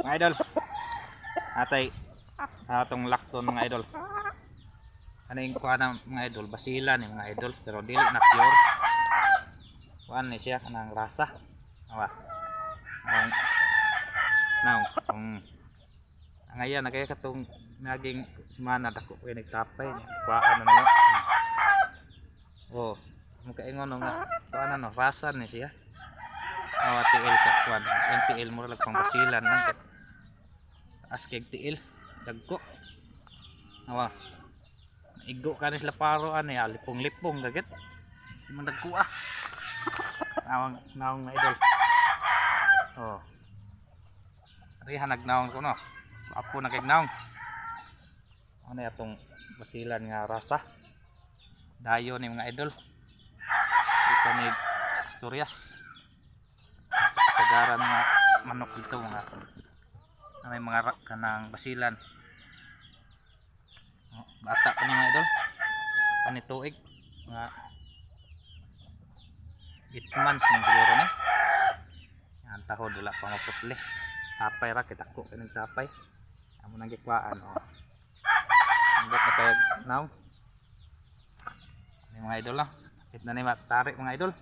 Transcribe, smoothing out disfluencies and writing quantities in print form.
mga idol. Atay atong lakton mga idol. Ano yung kuha ng mga idol? Basilan yung mga idol. Pero dili na pure. Kuhaan ni siya kanang rasa. Awa. Ngayon nagaya katong naging semana dako kay nagtapay. Kuhaan na naman. Oh, makaingon nga kuhaan na no, rasa ni siya. Awa tiil sa kuhaan. Yung tiil mo lang pang basilan lang. Askeg tiil dagko. Awa. Igo ka ni sila paro ani lipong-lipong dagat. Di man dagko ah. Nawang na idol. Oh. Riha nagnaong ko no. Apo na kay naong. Ano atong basilan nga rasa. Dayo ni mga idol. Ito ni Asturias. Sagaran nga manok dito mga may mga kanang basilan. Bata pa ni mga idol. Panituig mga 8 months yung siguro ni. Yan tahod wala pa maputli. Tapay ra kita ko kanang tapay. Amo nang gikwaan oh. Andot na kay now. Ni mga idol lang. Hit na ni matari mga idol.